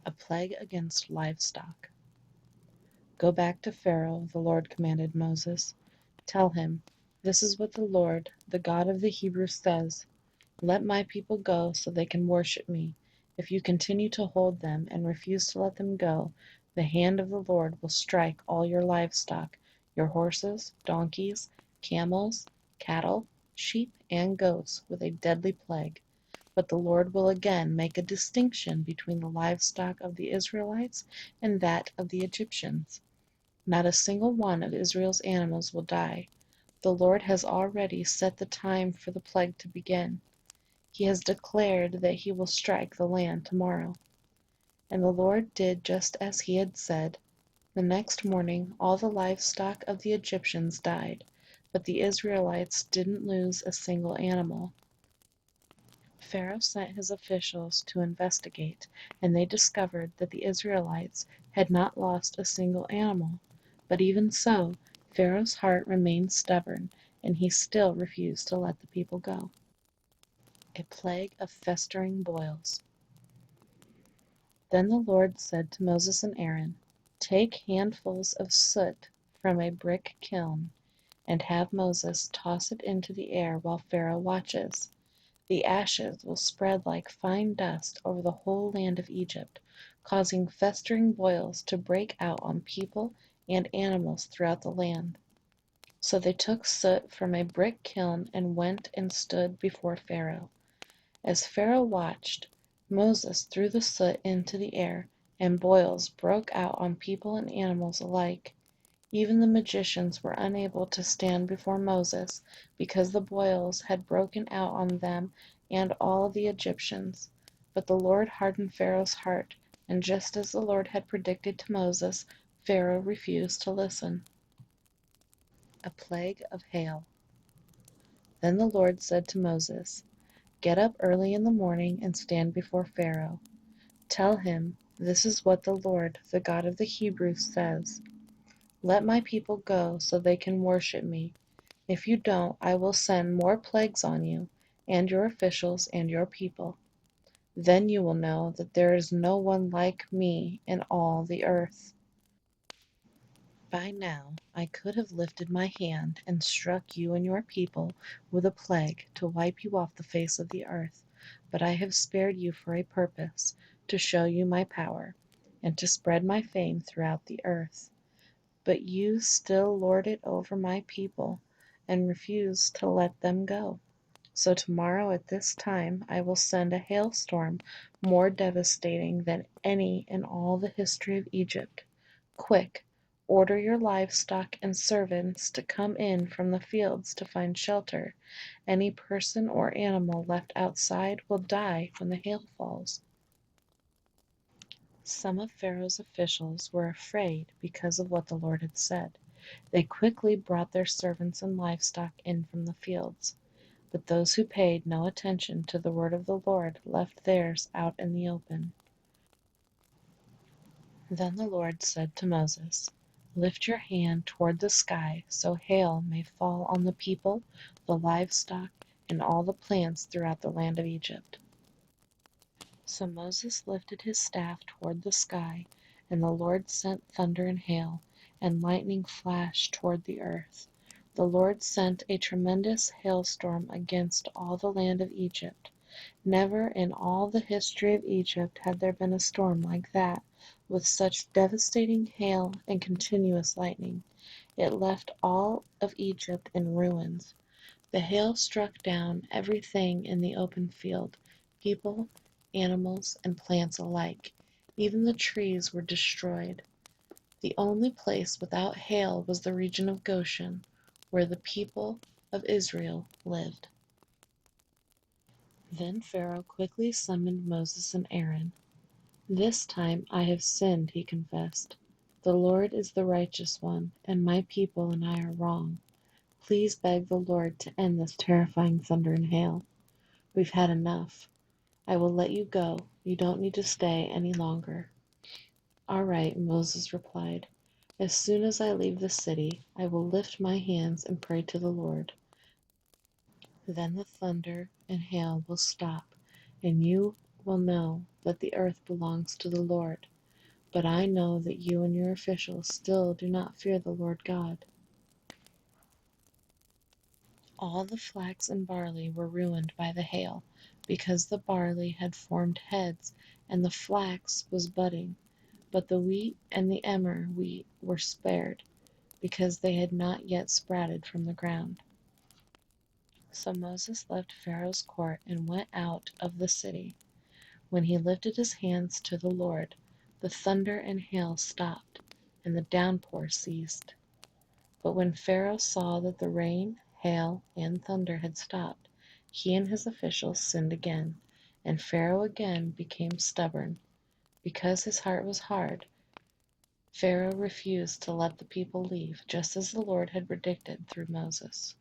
A plague against livestock. Go back to Pharaoh, the Lord commanded Moses. Tell him, this is what the Lord, the God of the Hebrews, says. Let my people go so they can worship me. If you continue to hold them and refuse to let them go, the hand of the Lord will strike all your livestock, your horses, donkeys, camels, cattle, sheep, and goats, with a deadly plague. But the Lord will again make a distinction between the livestock of the Israelites and that of the Egyptians. Not a single one of Israel's animals will die. The Lord has already set the time for the plague to begin. He has declared that he will strike the land tomorrow. And the Lord did just as he had said. The next morning all the livestock of the Egyptians died, but the Israelites didn't lose a single animal. Pharaoh sent his officials to investigate, and they discovered that the Israelites had not lost a single animal. But even so, Pharaoh's heart remained stubborn, and he still refused to let the people go. A plague of festering boils. Then the Lord said to Moses and Aaron, Take handfuls of soot from a brick kiln, and have Moses toss it into the air while Pharaoh watches. The ashes will spread like fine dust over the whole land of Egypt, causing festering boils to break out on people and animals throughout the land. So they took soot from a brick kiln and went and stood before Pharaoh. As Pharaoh watched, Moses threw the soot into the air, and boils broke out on people and animals alike. Even the magicians were unable to stand before Moses, because the boils had broken out on them and all the Egyptians. But the Lord hardened Pharaoh's heart, and just as the Lord had predicted to Moses, Pharaoh refused to listen. A plague of hail. Then the Lord said to Moses, Get up early in the morning and stand before Pharaoh. Tell him, This is what the Lord, the God of the Hebrews, says. Let my people go so they can worship me. If you don't, I will send more plagues on you, and your officials and your people. Then you will know that there is no one like me in all the earth. By now I could have lifted my hand and struck you and your people with a plague to wipe you off the face of the earth, but I have spared you for a purpose, to show you my power, and to spread my fame throughout the earth. But you still lord it over my people, and refuse to let them go. So tomorrow at this time I will send a hailstorm more devastating than any in all the history of Egypt. Quick, order your livestock and servants to come in from the fields to find shelter. Any person or animal left outside will die when the hail falls. Some of Pharaoh's officials were afraid because of what the Lord had said. They quickly brought their servants and livestock in from the fields. But those who paid no attention to the word of the Lord left theirs out in the open. Then the Lord said to Moses, Lift your hand toward the sky so hail may fall on the people, the livestock, and all the plants throughout the land of Egypt. So Moses lifted his staff toward the sky, and the Lord sent thunder and hail, and lightning flashed toward the earth. The Lord sent a tremendous hailstorm against all the land of Egypt. Never in all the history of Egypt had there been a storm like that, with such devastating hail and continuous lightning. It left all of Egypt in ruins. The hail struck down everything in the open field, people, animals, and plants alike. Even the trees were destroyed. The only place without hail was the region of Goshen, where the people of Israel lived. Then Pharaoh quickly summoned Moses and Aaron. This time I have sinned, he confessed. The Lord is the righteous one, and my people and I are wrong. Please beg the Lord to end this terrifying thunder and hail. We've had enough. I will let you go. You don't need to stay any longer. All right, Moses replied. As soon as I leave the city, I will lift my hands and pray to the Lord. Then the thunder and hail will stop, and you will know that the earth belongs to the Lord, but I know that you and your officials still do not fear the Lord God." All the flax and barley were ruined by the hail, because the barley had formed heads and the flax was budding, but the wheat and the emmer wheat were spared, because they had not yet sprouted from the ground. So Moses left Pharaoh's court and went out of the city. When he lifted his hands to the Lord, the thunder and hail stopped, and the downpour ceased. But when Pharaoh saw that the rain, hail, and thunder had stopped, he and his officials sinned again, and Pharaoh again became stubborn. Because his heart was hard, Pharaoh refused to let the people leave, just as the Lord had predicted through Moses.